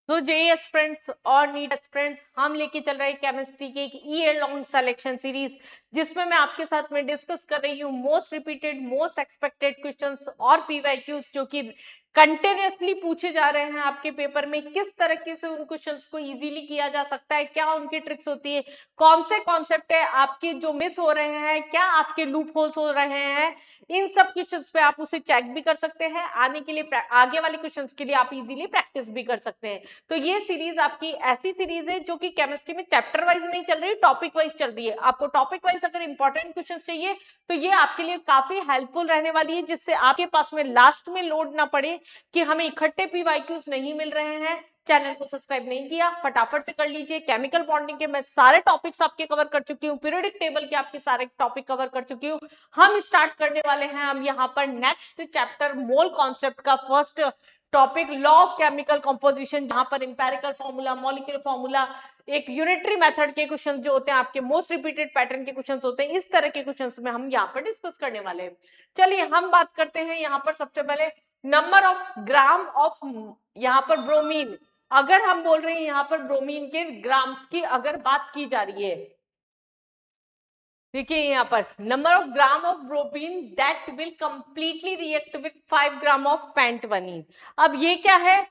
तो JEE aspirants और NEET aspirants, हम लेके चल रहे हैं केमिस्ट्री की एक ईयर लॉन्ग सिलेक्शन सीरीज, जिसमें मैं आपके साथ में डिस्कस कर रही हूँ most repeated, most expected questions और पीवाईक्यूज जो कि कंटिन्यूअसली पूछे जा रहे हैं आपके पेपर में। किस तरीके से उन क्वेश्चंस को इजीली किया जा सकता है, क्या उनकी ट्रिक्स होती है, कौन से कॉन्सेप्ट है आपके जो मिस हो रहे हैं, क्या आपके लूप होल्स हो रहे हैं, इन सब क्वेश्चंस पे आप उसे चेक भी कर सकते हैं। आने के लिए आगे वाले क्वेश्चंस के लिए आप इजीली प्रैक्टिस भी कर सकते हैं। तो ये सीरीज आपकी ऐसी सीरीज है जो कि केमिस्ट्री में चैप्टर वाइज नहीं चल रही, टॉपिक वाइज चल रही है। आपको टॉपिक वाइज अगर इंपॉर्टेंट क्वेश्चन चाहिए तो ये आपके लिए काफी हेल्पफुल रहने वाली है, जिससे आपके पास में लास्ट में लोड ना पड़े कि हमें इकट्ठे पीवाईक्यूज नहीं मिल रहे हैं। चैनल को सब्सक्राइब नहीं किया, फटाफट से कर लीजिए। केमिकल बॉन्डिंग के मैं सारे टॉपिक्स आपके कवर कर चुकी हूँ, पीरियोडिक टेबल के आपके सारे टॉपिक कवर कर चुकी हूँ। हम स्टार्ट करने वाले हैं हम यहाँ पर नेक्स्ट चैप्टर मोल कॉन्सेप्ट का first topic, law of chemical composition, जहां पर इंपेरिकल फॉर्मूला, मॉलिक्यूलर फॉर्मूला, एक यूनिटरी मेथड के क्वेश्चन जो होते हैं आपके मोस्ट रिपीटेड पैटर्न के क्वेश्चन होते हैं, इस तरह के क्वेश्चन में हम यहाँ पर डिस्कस करने वाले हैं। चलिए हम बात करते हैं यहाँ पर सबसे पहले नंबर ऑफ ग्राम ऑफ यहाँ पर ब्रोमीन। अगर हम बोल रहे हैं यहाँ पर ब्रोमीन के ग्राम्स की अगर बात की जा रही है, देखिए यहाँ पर number of gram of bromine that will completely react with 5 gram of पेंटवनीन। अब ये क्या है,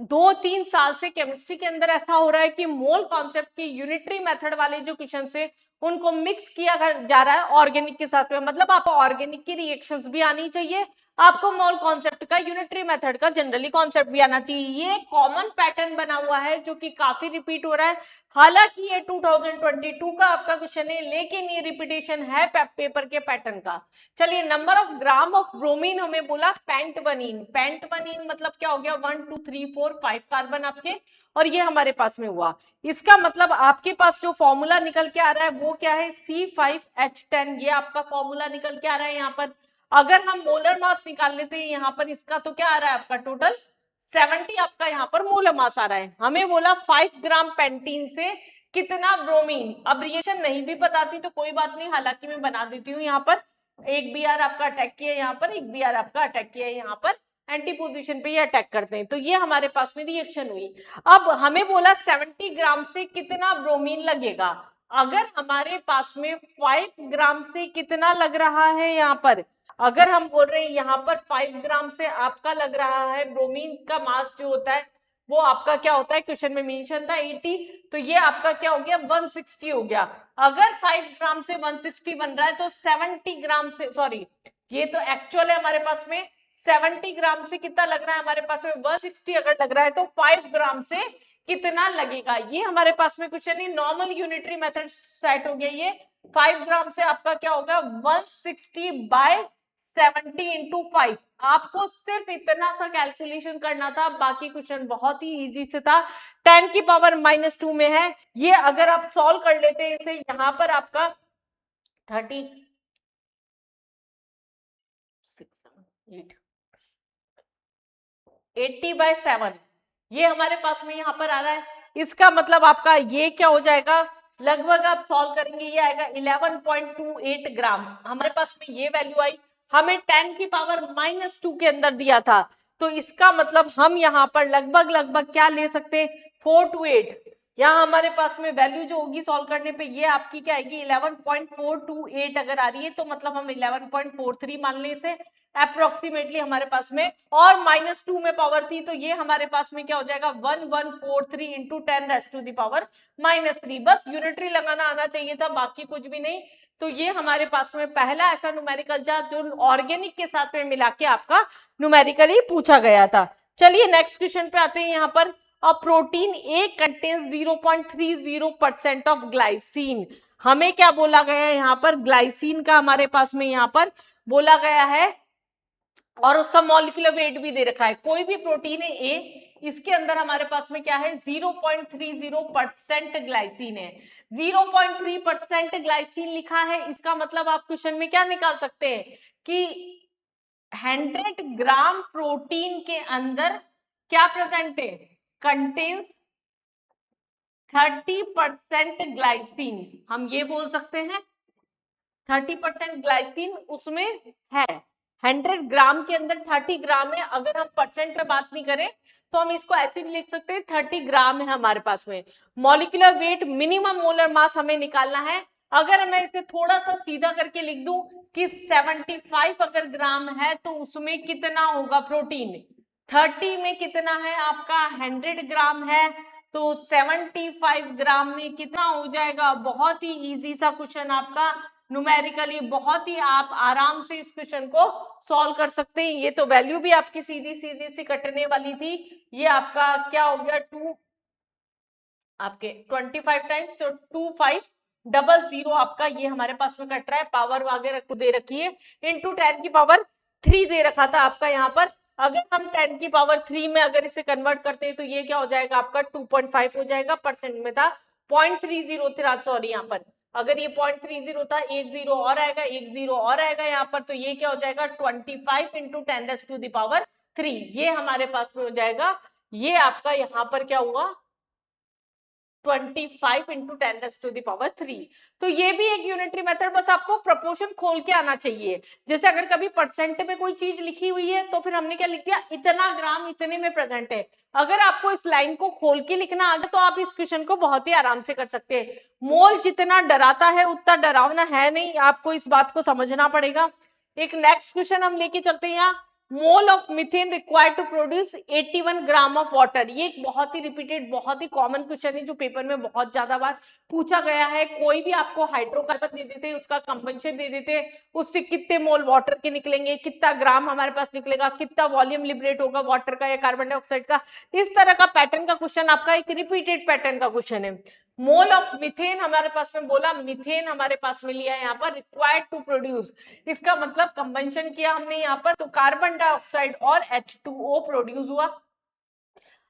2-3 साल से केमिस्ट्री के अंदर ऐसा हो रहा है कि मोल कॉन्सेप्ट की यूनिटरी मेथड वाले जो क्वेश्चन है उनको मिक्स किया जा रहा है ऑर्गेनिक के साथ में। मतलब आपको ऑर्गेनिक की रिएक्शंस भी आनी चाहिए, आपको मोल कॉन्सेप्ट का, यूनिटरी मेथड का जनरली कॉन्सेप्ट भी आना चाहिए। ये कॉमन पैटर्न बना हुआ है जो कि काफी रिपीट हो रहा है। हालांकि ये 2022 का आपका क्वेश्चन है, लेकिन ये रिपीटेशन है पेपर के पैटर्न का। चलिए number of gram of bromine हमें बोला पेंटवनीन। पेंटवनीन मतलब क्या हो गया, 1 2 3 4 5 कार्बन आपके, और ये हमारे पास में हुआ। इसका मतलब आपके पास जो फॉर्मूला निकल के आ रहा है वो क्या है, C5H10। ये आपका फॉर्मूला निकल के आ रहा है यहाँ पर। अगर हम मोलर मास निकाल लेते हैं यहाँ पर, इसका तो क्या आ रहा है आपका टोटल 70 आपका यहाँ पर मोलर मास आ रहा है। हमें बोला 5 ग्राम पेंटीन से कितना ब्रोमीन। अब रिएक्शन नहीं भी बताती तो कोई बात नहीं, हालांकि मैं बना देती हूँ यहाँ पर। एक Br आपका अटैक किया यहाँ पर, एक Br आपका अटैक किया यहाँ पर, एंटी पोजीशन पे ये अटैक करते हैं, तो ये हमारे पास में रिएक्शन हुई। अब हमें बोला 70 ग्राम से कितना ब्रोमीन लगेगा। अगर हमारे पास में 5 ग्राम से कितना लग रहा है यहाँ पर, अगर हम बोल रहे हैं यहाँ पर 5 ग्राम से आपका लग रहा है ब्रोमीन का मास जो होता है वो आपका क्या होता है, क्वेश्चन में मेंशन था 80, तो ये आपका क्या हो गया 160 हो गया। अगर 5 ग्राम से 160 बन रहा है तो 70 ग्राम से, सॉरी ये तो एक्चुअल है हमारे पास में, 70 ग्राम से कितना लग रहा है हमारे पास में 160 अगर लग रहा है तो 5 ग्राम से कितना लगेगा, ये हमारे पास में क्वेश्चन है। नॉर्मल यूनिटरी मेथड सेट हो गया। ये 5 ग्राम से आपका क्या होगा 160/70 इंटू 5। आपको सिर्फ इतना सा कैलकुलेशन करना था, बाकी क्वेश्चन बहुत ही इजी से था। 10 की पावर -2 में है ये। अगर आप सॉल्व कर लेते हैं इसे, यहां पर आपका 30 80/7 ये हमारे पास में यहाँ पर आ रहा है। इसका मतलब आपका ये क्या हो जाएगा, लगभग आप सॉल्व करेंगे ये आएगा 11.28 ग्राम। हमारे पास में ये वैल्यू आई, हमें 10 की पावर -2 के अंदर दिया था, तो इसका मतलब हम यहाँ पर लगभग लगभग क्या ले सकते हैं 4 to 8। यहाँ हमारे पास में वैल्यू जो होगी सॉल्व करने पे ये आपकी क्या आएगी 11.428 अगर आ रही है, तो मतलब हम 11.43 मान लें इसे अप्रोक्सीमेटली हमारे पास में, और -2 में पावर थी तो ये हमारे पास में क्या हो जाएगा 1143 इंटू 10⁻³ बस यूनिटरी लगाना आना चाहिए था, बाकी कुछ भी नहीं। तो ये हमारे पास में पहला ऐसा न्यूमेरिकल था जो ऑर्गेनिक के साथ में मिला के आपका न्यूमेरिकली पूछा गया था। चलिए नेक्स्ट क्वेश्चन पे आते हैं। यहाँ पर a protein A contains 0.30% of glycine. हमें क्या बोला गया है यहाँ पर, ग्लाइसिन का हमारे पास में यहाँ पर बोला गया है, और उसका मॉलिक्यूलर वेट भी दे रखा है। कोई भी प्रोटीन है ए, इसके अंदर हमारे पास में क्या है 0.30% ग्लाइसिन है। 0.3% ग्लाइसिन लिखा है, इसका मतलब आप क्वेश्चन में क्या निकाल सकते हैं कि 100 ग्राम प्रोटीन के अंदर क्या प्रेजेंट है, कंटेन्स 30% ग्लाइसिन। हम ये बोल सकते हैं 30% ग्लाइसिन उसमें है 100 ग्राम के अंदर 30 ग्राम है। अगर हम परसेंट में बात नहीं करें तो हम इसको ऐसे भी लिख सकते हैं 30 ग्राम है हमारे पास में। Molecular weight minimum molar mass हमें निकालना है। अगर मैं इसे थोड़ा सा सीधा करके लिख दूं कि 75 अगर ग्राम है तो उसमें कितना होगा प्रोटीन, 30 में कितना है आपका 100 ग्राम है तो 75 ग्राम में कितना हो जाएगा। बहुत ही इजी सा क्वेश्चन आपका, न्यूमेरिकली बहुत ही आप आराम से इस क्वेश्चन को सॉल्व कर सकते हैं। ये तो वैल्यू भी आपकी सीधी सीधी सी कटने वाली थी। ये आपका क्या हो गया 2 आपके 25 टाइम्स तो 2500 आपका ये हमारे पास में कट रहा है। पावर वगैरह दे रखी है इंटू 10 की पावर 3 दे रखा था आपका यहाँ पर। अगर हम 10 की पावर 3 में अगर इसे कन्वर्ट करते हैं तो ये क्या हो जाएगा आपका 2.5 हो जाएगा। परसेंट में था 0.30 था, सॉरी यहाँ पर अगर ये 0.30 था, एक जीरो और आएगा, एक जीरो और आएगा यहाँ पर, तो ये क्या हो जाएगा 25 इंटू 10⁻³ ये हमारे पास में हो जाएगा। ये आपका यहाँ पर क्या हुआ 25 इंटू 10⁻³ तो ये भी एक यूनिटरी मेथड, बस आपको प्रोपोर्शन खोल के आना चाहिए। जैसे अगर कभी परसेंट में कोई चीज लिखी हुई है तो फिर हमने क्या लिख दिया, इतना ग्राम इतने में प्रेजेंट है। अगर आपको इस लाइन को खोल के लिखना आ जाए तो आप इस क्वेश्चन को बहुत ही आराम से कर सकते हैं। मोल जितना डराता है उतना डरावना है नहीं, आपको इस बात को समझना पड़ेगा। एक नेक्स्ट क्वेश्चन हम लेके चलते हैं यहाँ, mole of methane required to produce 81 gram of water. ये एक बहुत ही रिपीटेड बहुत ही कॉमन क्वेश्चन है जो पेपर में बहुत ज्यादा बार पूछा गया है। कोई भी आपको हाइड्रोकार्बन दे देते हैं, उसका कंबंशन दे देते हैं, उससे कितने मोल वाटर के निकलेंगे, कितना ग्राम हमारे पास निकलेगा, कितना वॉल्यूम लिबरेट होगा वाटर का या कार्बन डाइऑक्साइड का, इस तरह का पैटर्न का क्वेश्चन आपका एक रिपीटेड पैटर्न का क्वेश्चन है। मोल ऑफ मीथेन हमारे पास में बोला, मीथेन हमारे पास में लिया है यहाँ पर रिक्वायर्ड टू प्रोड्यूस, इसका मतलब कंबंशन किया हमने यहाँ पर तो कार्बन डाइऑक्साइड और H2O प्रोड्यूस हुआ।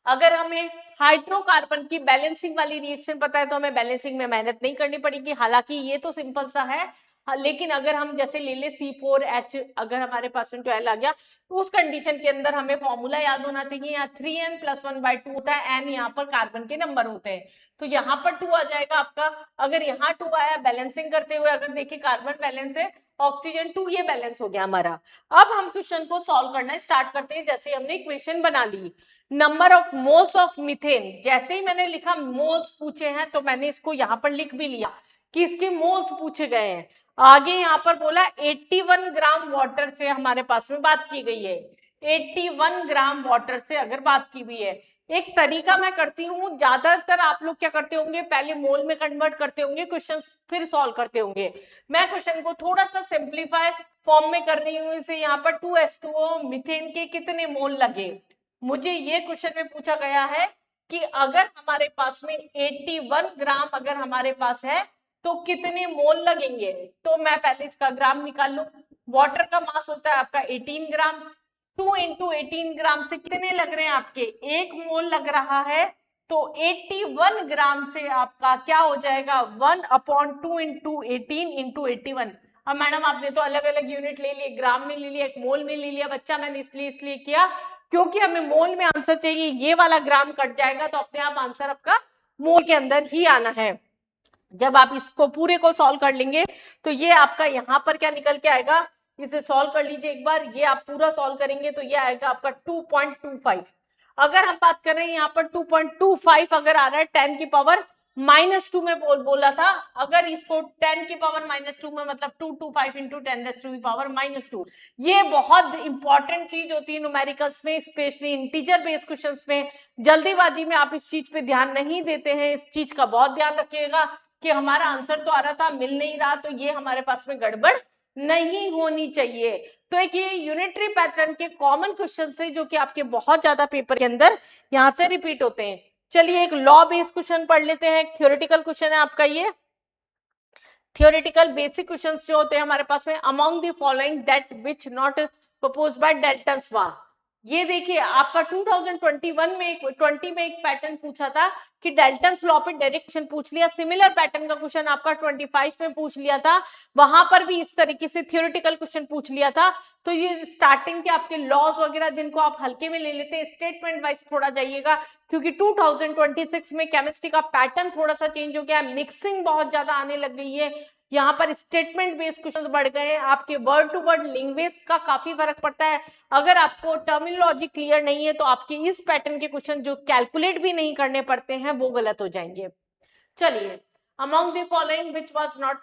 अगर हमें हाइड्रोकार्बन की बैलेंसिंग वाली रिएक्शन पता है तो हमें बैलेंसिंग में मेहनत नहीं करनी पड़ेगी, हालांकि ये तो सिंपल सा है। लेकिन अगर हम जैसे ले ले C4H अगर हमारे पास में 12 आ गया तो उस कंडीशन के अंदर हमें फॉर्मूला याद होना चाहिए, यहाँ 3n + 1/2 होता है, n यहाँ पर कार्बन के नंबर होते हैं तो यहाँ पर 2 आ जाएगा आपका। अगर यहाँ 2 आया बैलेंसिंग करते हुए, अगर देखिए कार्बन बैलेंस है ऑक्सीजन 2, ये बैलेंस हो गया हमारा। अब हम क्वेश्चन को सॉल्व करना स्टार्ट करते हैं। जैसे हमने इक्वेशन बना ली, number of moles of methane, जैसे ही मैंने लिखा मोल्स पूछे हैं तो मैंने इसको यहाँ पर लिख भी लिया कि इसके मोल्स पूछे गए हैं। आगे यहाँ पर बोला 81 ग्राम वाटर से हमारे पास में बात की गई है, 81 ग्राम वाटर से अगर बात की हुई है। एक तरीका मैं करती हूँ, ज्यादातर आप लोग क्या करते होंगे पहले मोल में कन्वर्ट करते होंगे क्वेश्चन फिर सॉल्व करते होंगे। मैं क्वेश्चन को थोड़ा सा सिंप्लीफाई फॉर्म में कर रही हूँ। इसे यहाँ पर 2H2O मीथेन के कितने मोल लगे, मुझे ये क्वेश्चन में पूछा गया है कि अगर हमारे पास में 81 ग्राम अगर हमारे पास है तो कितने मोल लगेंगे। तो मैं पहले इसका ग्राम निकाल लूं। वाटर का मास होता है आपका 18 ग्राम, 2 इंटू 18 ग्राम से कितने लग रहे हैं आपके, एक मोल लग रहा है तो 81 ग्राम से आपका क्या हो जाएगा 1/2 इंटू 18 इंटू 81। अब मैडम आपने तो अलग अलग यूनिट ले लिए, ग्राम में ले लिया, एक मोल में ले लिया। बच्चा मैंने इसलिए किया क्योंकि हमें मोल में आंसर चाहिए, ये वाला ग्राम कट जाएगा तो अपने आप आंसर आपका मोल के अंदर ही आना है। जब आप इसको पूरे को सॉल्व कर लेंगे तो ये आपका यहाँ पर क्या निकल के आएगा, इसे सॉल्व कर लीजिए एक बार, ये आप पूरा सॉल्व करेंगे तो ये आएगा आपका 2.25। अगर हम बात कर रहे हैं यहाँ पर 2.25 अगर आ रहा है 10 की पावर -2 में बोला था, अगर इसको 10 की पावर -2 में मतलब 225 इंटू 10⁻², ये बहुत इंपॉर्टेंट चीज होती है न्यूमेरिकल्स में, स्पेशली इंटीजर बेस्ड क्वेश्चंस में। जल्दीबाजी में आप इस चीज पे ध्यान नहीं देते हैं, इस चीज का बहुत ध्यान रखिएगा कि हमारा आंसर तो आ रहा था मिल नहीं रहा, तो ये हमारे पास में गड़बड़ नहीं होनी चाहिए। तो एक ये यूनिटरी पैटर्न के कॉमन क्वेश्चन से जो कि आपके बहुत ज्यादा पेपर के अंदर यहाँ से रिपीट होते हैं। चलिए एक लॉ बेस्ड क्वेश्चन पढ़ लेते हैं, थ्योरेटिकल क्वेश्चन है आपका ये। थ्योरेटिकल बेसिक क्वेश्चंस जो होते हैं हमारे पास में, among the following that which not proposed by Dalton's law. ये देखिए आपका 2021 में 20 में एक पैटर्न पूछा था कि डाल्टन्स लॉ पे डायरेक्ट क्वेश्चन पूछ लिया। सिमिलर पैटर्न का क्वेश्चन आपका 25 में पूछ लिया था, वहां पर भी इस तरीके से थ्योरेटिकल क्वेश्चन पूछ लिया था। तो ये स्टार्टिंग के आपके लॉज वगैरह जिनको आप हल्के में ले लेते हैं, स्टेटमेंट वाइज थोड़ा जाइएगा क्योंकि 2026 में केमिस्ट्री का पैटर्न थोड़ा सा चेंज हो गया है, मिक्सिंग बहुत ज्यादा आने लग गई है। यहाँ पर स्टेटमेंट बेस्ड क्वेश्चंस बढ़ गए हैं, आपके वर्ड टू वर्ड लैंग्वेज का काफी फर्क पड़ता है। अगर आपको टर्मिनोलॉजी क्लियर नहीं है तो आपके इस पैटर्न के क्वेश्चन जो कैलकुलेट भी नहीं करने पड़ते हैं वो गलत हो जाएंगे। चलिए, among the following which was not,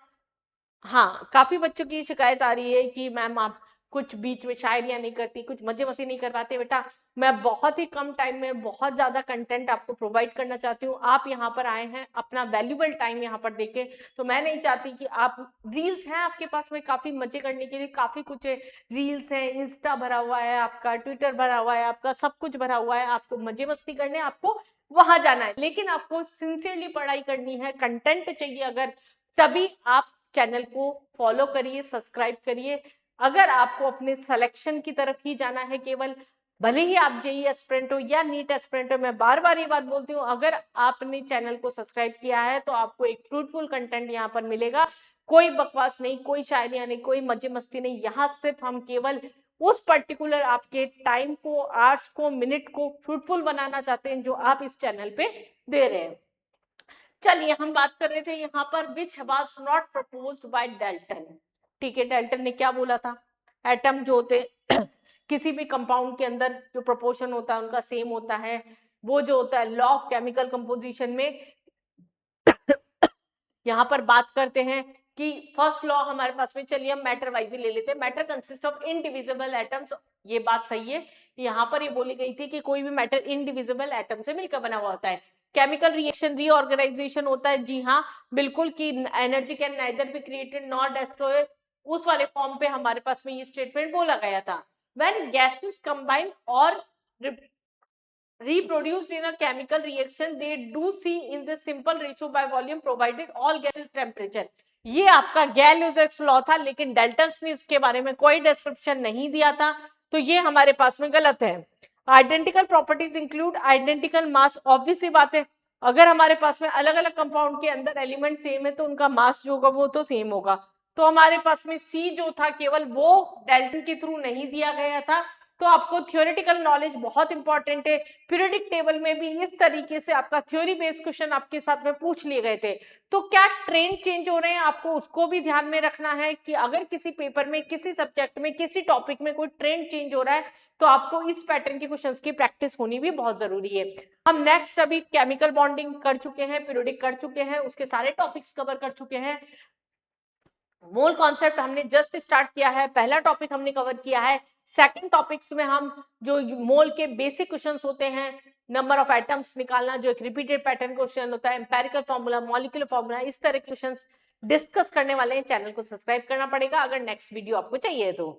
हाँ काफी बच्चों की शिकायत आ रही है कि मैम आप कुछ बीच में शायरियां नहीं करती, कुछ मजे मस्ती नहीं करवाते। बेटा मैं बहुत ही कम टाइम में बहुत ज्यादा कंटेंट आपको प्रोवाइड करना चाहती हूँ। आप यहाँ पर आए हैं अपना वैल्यूबल टाइम यहाँ पर देके, तो मैं नहीं चाहती कि आप, रील्स हैं आपके पास में काफी मजे करने के लिए, काफी कुछ है, रील्स है, इंस्टा भरा हुआ है आपका, ट्विटर भरा हुआ है आपका, सब कुछ भरा हुआ है, आपको मजे मस्ती करने, आपको वहां जाना है, लेकिन आपको सिंसियरली पढ़ाई करनी है, कंटेंट चाहिए अगर, तभी आप चैनल को फॉलो करिए, सब्सक्राइब करिए। अगर आपको अपने सिलेक्शन की तरफ ही जाना है केवल, भले ही आप जेईई एस्पिरेंट हो या नीट एस्पिरेंट हो, मैं बार बार ये बात बोलती हूँ, अगर आपने चैनल को सब्सक्राइब किया है तो आपको एक फ्रूटफुल कंटेंट यहाँ पर मिलेगा। कोई बकवास नहीं, कोई शायरियां नहीं, कोई मजे मस्ती नहीं, यहाँ सिर्फ हम केवल उस पर्टिकुलर आपके टाइम को, आवर्स को, मिनट को फ्रूटफुल बनाना चाहते हैं जो आप इस चैनल पे दे रहे हैं। चलिए, हम बात कर रहे थे यहाँ पर which was not proposed by Dalton. ठीक है, डाल्टन ने क्या बोला था, एटम जो होते किसी भी कंपाउंड के अंदर जो प्रोपोर्शन होता है उनका सेम होता है, वो जो होता है लॉ ऑफ केमिकल कंपोजिशन में यहाँ पर बात करते हैं कि फर्स्ट लॉ हमारे पास में, चलिए हम मैटर वाइज ही ले लेते हैं, matter consist of indivisible atoms. ये बात सही है, यहाँ पर ये बोली गई थी कि कोई भी मैटर इनडिविजिबल एटम से मिलकर बना हुआ होता है। केमिकल रिएक्शन रीऑर्गेनाइजेशन होता है, जी हाँ बिल्कुल, की energy can neither be created nor destroy, उस वाले फॉर्म पे हमारे पास में ये स्टेटमेंट बोला गया था। व्हेन गैसेस कंबाइन और reproduced in a chemical reaction, they do see in the simple ratio by volume provided all gases temperature। ये आपका गैलियोस लॉ था, लेकिन डाल्टन ने इसके बारे में कोई डिस्क्रिप्शन नहीं दिया था, तो ये हमारे पास में गलत है। आइडेंटिकल प्रॉपर्टीज इंक्लूड आइडेंटिकल मास, ऑब्वियस सी बात है, अगर हमारे पास में अलग अलग कंपाउंड के अंदर एलिमेंट सेम है तो उनका मास जो होगा वो तो सेम होगा। तो हमारे पास में सी जो था केवल वो डाल्टन के थ्रू नहीं दिया गया था। तो आपको थियोरेटिकल नॉलेज बहुत इंपॉर्टेंट है, पीरियोडिक टेबल में भी इस तरीके से आपका थ्योरी बेस्ड क्वेश्चन आपके साथ में पूछ लिए गए थे। तो क्या ट्रेंड चेंज हो रहे हैं, आपको उसको भी ध्यान में रखना है कि अगर किसी पेपर में, किसी सब्जेक्ट में, किसी टॉपिक में कोई ट्रेंड चेंज हो रहा है तो आपको इस पैटर्न के क्वेश्चंस की प्रैक्टिस होनी भी बहुत जरूरी है। हम नेक्स्ट अभी केमिकल बॉन्डिंग कर चुके हैं, पीरियोडिक कर चुके हैं, उसके सारे टॉपिक्स कवर कर चुके हैं। मोल कॉन्सेप्ट हमने जस्ट स्टार्ट किया है, पहला टॉपिक हमने कवर किया है। सेकंड टॉपिक्स में हम जो मोल के बेसिक क्वेश्चंस होते हैं, नंबर ऑफ एटम्स निकालना जो एक रिपीटेड पैटर्न क्वेश्चन होता है, एम्पेरिकल फॉर्मूला, मॉलिक्यूलर फॉर्मूला, इस तरह के क्वेश्चंस डिस्कस करने वाले हैं। चैनल को सब्सक्राइब करना पड़ेगा अगर नेक्स्ट वीडियो आपको चाहिए तो।